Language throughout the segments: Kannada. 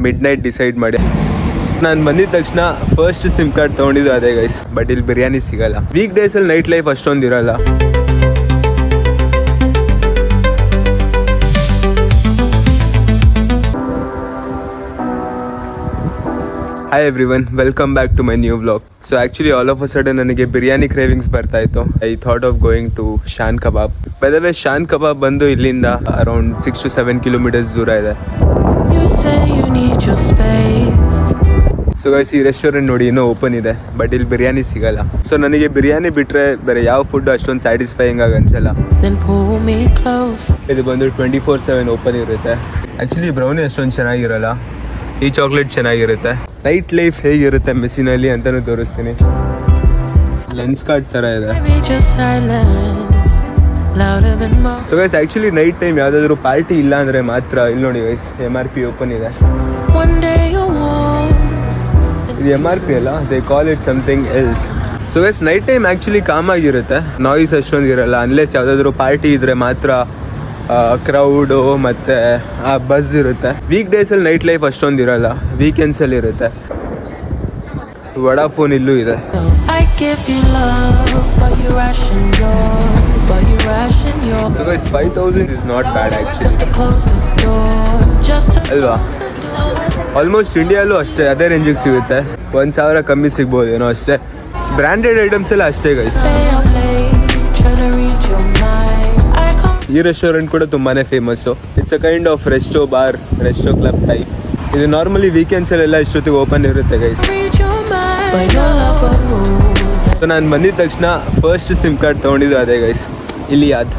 ಮಿಡ್ ನೈಟ್ ಡಿಸೈಡ್ ಮಾಡಿ ನಾನು ಬಂದಿದ ತಕ್ಷಣ ಫಸ್ಟ್ ಸಿಮ್ ಕಾರ್ಡ್ ತೊಗೊಂಡಿದ್ದು ಅದೇ ಗೈಸ್. ಬಟ್ ಇಲ್ಲಿ ಬಿರಿಯಾನಿ ಸಿಗಲ್ಲ. ವೀಕ್ ಡೇಸಲ್ಲಿ ನೈಟ್ ಲೈಫ್ ಅಷ್ಟೊಂದು ಇರಲ್ಲ. Hi everyone, welcome back to my new vlog. So actually all of a sudden ನನಗೆ ಬಿರಿಯಾನಿ ಕ್ರೇವಿಂಗ್ಸ್ ಬರ್ತಾ ಇತ್ತು. I thought of going to Shan Kebab. By the way, Shan Kebab ಬಂದು ಇಲ್ಲಿಂದ around 6 to 7 kilometers ದೂರ ಇದೆ. You say you need your space. So guys, ಈ ರೆಸ್ಟೋರೆಂಟ್ ನೋಡಿ ಇನ್ನೂ ಓಪನ್ ಇದೆ, ಬಟ್ ಇಲ್ಲಿ ಬಿರಿಯಾನಿ ಸಿಗಲ್ಲ. ಸೊ ನನಗೆ ಬಿರಿಯಾನಿ ಬಿಟ್ಟರೆ ಬೇರೆ ಯಾವ ಫುಡ್ ಅಷ್ಟೊಂದು ಸ್ಯಾಟಿಸ್ಫೈಯಿಂಗ್ ಆಗಿ ಅನ್ಸಲ್ಲ. ಇದು ಬಂದು 24/7 ಓಪನ್ ಇರುತ್ತೆ. ಆ್ಯಕ್ಚುಲಿ ಬ್ರೌನಿ ಅಷ್ಟೊಂದು ಚೆನ್ನಾಗಿರಲ್ಲ, ಈ ಚಾಕ್ಲೇಟ್ ಚೆನ್ನಾಗಿರುತ್ತೆ. ನೈಟ್ ಲೈಫ್ ಹೇಗಿರುತ್ತೆ ಮೆಸ್ಸಿನಲ್ಲಿ ಅಂತಲೂ ತೋರಿಸ್ತೀನಿ. ಲೆನ್ಸ್ ಕಾರ್ಡ್ ಥರ ಇದೆ. So guys, actually night time ಯಾವುದಾದ್ರೂ ಪಾರ್ಟಿ ಇಲ್ಲ ಅಂದರೆ ಮಾತ್ರ ಇಲ್ಲಿ ನೋಡಿ ಗೈಸ್ MRP ಓಪನ್ ಇದೆ. ಇದು MRP ಅಲ್ಲ, they call it something else. So guys, night time actually com ಆಗಿರುತ್ತೆ, ನಾಯ್ಸ್ ಅಷ್ಟೊಂದು ಇರಲ್ಲ. ಅನ್ಲೆಸ್ ಯಾವುದಾದ್ರೂ ಪಾರ್ಟಿ ಇದ್ದರೆ ಮಾತ್ರ ಕ್ರೌಡು ಮತ್ತು ಆ ಬಸ್ ಇರುತ್ತೆ. ವೀಕ್ ಡೇಸಲ್ಲಿ ನೈಟ್ ಲೈಫ್ ಅಷ್ಟೊಂದು ಇರಲ್ಲ, ವೀಕೆಂಡ್ಸಲ್ಲಿ ಇರುತ್ತೆ. ವಡಾಫೋನ್ ಇಲ್ಲೂ ಇದೆ. So guys, 5,000 is not bad actually ಅಲ್ವಾ? ಆಲ್ಮೋಸ್ಟ್ ಇಂಡಿಯಲ್ಲೂ ಅಷ್ಟೇ ಅದೇ ರೇಂಜಿಗೆ ಸಿಗುತ್ತೆ. 1,000 ಕಮ್ಮಿ ಸಿಗ್ಬೋದು ಏನೋ ಅಷ್ಟೇ. ಬ್ರ್ಯಾಂಡೆಡ್ ಐಟಮ್ಸ್ ಎಲ್ಲ ಅಷ್ಟೇ ಗೈಸ್. ಈ ರೆಸ್ಟೋರೆಂಟ್ ಕೂಡ ತುಂಬಾ famous. It's a kind of resto bar, resto club type. ಇದು ನಾರ್ಮಲಿ ವೀಕೆಂಡ್ಸಲ್ಲೆಲ್ಲ ಇಷ್ಟೊತ್ತಿಗೆ ಓಪನ್ ಇರುತ್ತೆ ಗೈಸ್. ಸೊ ನಾನು ಬಂದಿದ ತಕ್ಷಣ ಫಸ್ಟ್ ಸಿಮ್ ಕಾರ್ಡ್ ತೊಗೊಂಡಿದ್ದು ಅದೇ ಗೈಸ್, ಇಲ್ಲಿ ಯಾದ್.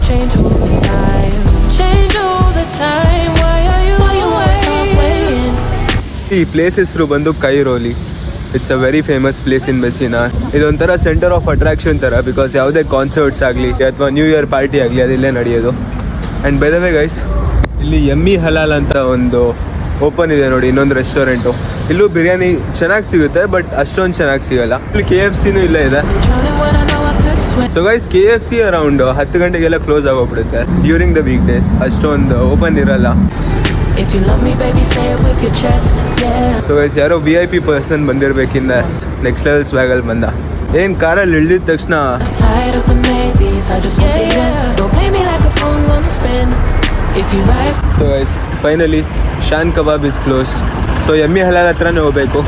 ಈ ಪ್ಲೇಸ್ ಹೆಸರು ಬಂದು Cairoli. It's a very famous place in Messina. ಇದೊಂಥರ ಸೆಂಟರ್ ಆಫ್ ಅಟ್ರಾಕ್ಷನ್ ಥರ, ಬಿಕಾಸ್ ಯಾವುದೇ ಕಾನ್ಸರ್ಟ್ಸ್ ಆಗಲಿ ಅಥವಾ ನ್ಯೂ ಇಯರ್ ಪಾರ್ಟಿ ಆಗಲಿ ಅದಿಲ್ಲೇ ನಡೆಯೋದು. And by the way guys, ಇಲ್ಲಿ ಯಮ್ಮಿ ಹಲಾಲ್ ಅಂತ ಒಂದು ಓಪನ್ ಇದೆ ನೋಡಿ, ಇನ್ನೊಂದು ರೆಸ್ಟೋರೆಂಟು. ಇಲ್ಲೂ ಬಿರಿಯಾನಿ ಚೆನ್ನಾಗಿ ಸಿಗುತ್ತೆ, ಬಟ್ ಅಷ್ಟೊಂದು ಚೆನ್ನಾಗಿ ಸಿಗಲ್ಲ. ಇಲ್ಲಿ KFCನೂ ಇಲ್ಲೇ ಇದೆ. ಸೊ ಗೈಸ್, KFC ಅರೌಂಡ್ 10 ಗಂಟೆಗೆಲ್ಲ ಕ್ಲೋಸ್ ಆಗೋಗ್ಬಿಡುತ್ತೆ ಡ್ಯೂರಿಂಗ್ ದ ವೀಕ್ ಡೇಸ್. ಅಷ್ಟೊಂದು ಓಪನ್ ಇರಲ್ಲ. ಸೊ ಗೈಸ್, ಯಾರೋ VIP ಪರ್ಸನ್ ಬಂದಿರಬೇಕಿಂದ ನೆಕ್ಸ್ಟ್ ಲೆವೆಲ್ ಸ್ವ್ಯಾಗಲ್ಲಿ ಬಂದ. ಏನು ಕಾರಲ್ಲಿ ಇಳಿದಿದ ತಕ್ಷಣ so guys, finally Shan Kabab is closed. So Yummy Halal ಹತ್ರನೇ ಹೋಗ್ಬೇಕು.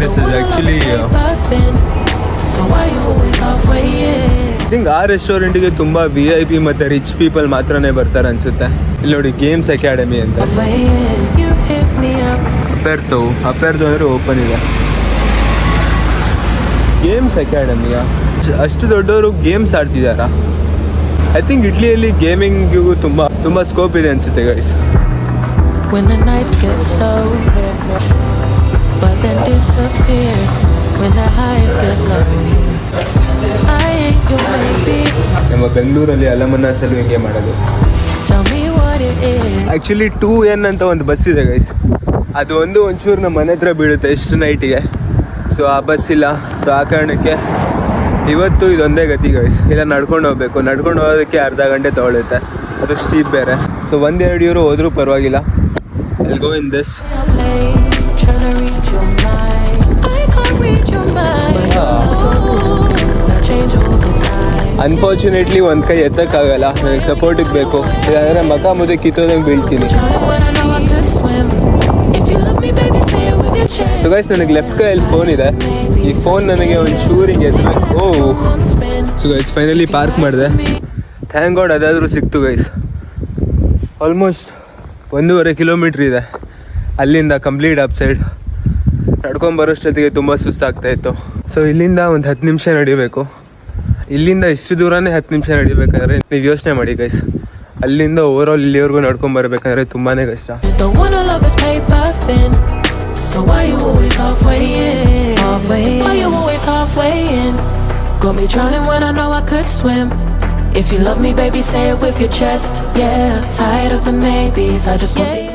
ದಿಸ್ ಇಸ್ ಆ್ಯಕ್ಚುಲಿ ಆ ರೆಸ್ಟೋರೆಂಟಿಗೆ ತುಂಬ VIP ಮತ್ತು ರಿಚ್ ಪೀಪಲ್ ಮಾತ್ರನೇ ಬರ್ತಾರೆ ಅನಿಸುತ್ತೆ. ಇಲ್ಲಿ ನೋಡಿ, ಗೇಮ್ಸ್ ಅಕಾಡೆಮಿ ಅಂತ ಅಪೇರ್ತು ಅಂದರೆ ಓಪನ್ ಇದೆ. Games academia? ಅಷ್ಟು ದೊಡ್ಡವರು ಗೇಮ್ಸ್ ಆಡ್ತಿದ್ದಾರಾ? ಐ ಥಿಂಕ್ ಇಟ್ಲಿಯಲ್ಲಿ ಗೇಮಿಂಗಿಗೂ ತುಂಬ ಸ್ಕೋಪ್ ಇದೆ ಅನಿಸುತ್ತೆ ಗೈಸ್. ನಮ್ಮ ಬೆಂಗಳೂರಲ್ಲಿ ಅಲಮನ್ನಾಸಲ್ಲೂ ಹಿಂಗೆ ಮಾಡೋದು. ಆ್ಯಕ್ಚುಲಿ 2N ಅಂತ ಒಂದು ಬಸ್ ಇದೆ ಗೈಸ್. ಅದು ಒಂಚೂರು ನಮ್ಮ ಮನೆ ಹತ್ರ ಬೀಳುತ್ತೆ ಎಷ್ಟು ನೈಟಿಗೆ. ಸೊ ಆ ಬಸ್ ಇಲ್ಲ. ಸೊ ಆ ಕಾರಣಕ್ಕೆ ಇವತ್ತು ಇದೊಂದೇ ಗತಿ ಗೈಸ್. ಇಲ್ಲ ನಡ್ಕೊಂಡು ಹೋಗ್ಬೇಕು. ನಡ್ಕೊಂಡು ಹೋಗೋದಕ್ಕೆ ಅರ್ಧ ಗಂಟೆ ತೊಗೊಳುತ್ತೆ, ಅದು ಸ್ಟೀಪ್ ಬೇರೆ. ಸೊ 1-2 ಯೂರೋ ಹೋದರೂ ಪರವಾಗಿಲ್ಲ. I'll go in this. Unfortunately ಒಂದು ಕೈ ಎತ್ತಕ್ಕಾಗಲ್ಲ, ನನಗೆ ಸಪೋರ್ಟಿಗೆ ಬೇಕು. ಇಲ್ಲಾಂದರೆ ಮಕ ಮುದ್ದೆ ಕಿತ್ತೋದಂಗೆ ಬೀಳ್ತೀನಿ. ಸೊ ಗೈಸ್, ನನಗೆ ಲೆಫ್ಟ್ ಕೈಯಲ್ಲಿ ಫೋನ್ ಇದೆ. ಈ ಫೋನ್ ನನಗೆ ಒಂದು ಚೂರಿಗೆ ಎತ್ತಬೇಕು. ಸೊ ಗೈಸ್, ಫೈನಲಿ ಪಾರ್ಕ್ ಮಾಡಿದೆ. ಥ್ಯಾಂಕ್ ಗಾಡ್ ಅದಾದರೂ ಸಿಕ್ತು ಗೈಸ್. ಆಲ್ಮೋಸ್ಟ್ 1.5 ಕಿಲೋಮೀಟ್ರ್ ಇದೆ ಅಲ್ಲಿಂದ ಕಂಪ್ಲೀಟ್ ಅಪ್ ಸೈಡ್. ನಡ್ಕೊಂಬರೋಷ್ಟೊತ್ತಿಗೆ ತುಂಬ ಸುಸ್ತಾಗ್ತಾಯಿತ್ತು. ಸೊ ಇಲ್ಲಿಂದ ಒಂದು 10 ನಿಮಿಷ ನಡಿಬೇಕು. ಇಲ್ಲಿಂದ ಇಷ್ಟು ದೂರನೇ 10 ನಿಮಿಷ ನಡಿಬೇಕಾದ್ರೆ ನೀವು ಯೋಚನೆ ಮಾಡಿ ಗೈಸ್, ಅಲ್ಲಿಂದ ಓವರಾಲ್ ಇಲ್ಲಿವರೆಗೂ ನಡ್ಕೊಂಬರ್ಬೇಕಂದ್ರೆ ತುಂಬಾ ಕಷ್ಟ. Got me drowning when I know I could swim. If you love me, baby, say it with your chest. Yeah, tired of the maybes, I just want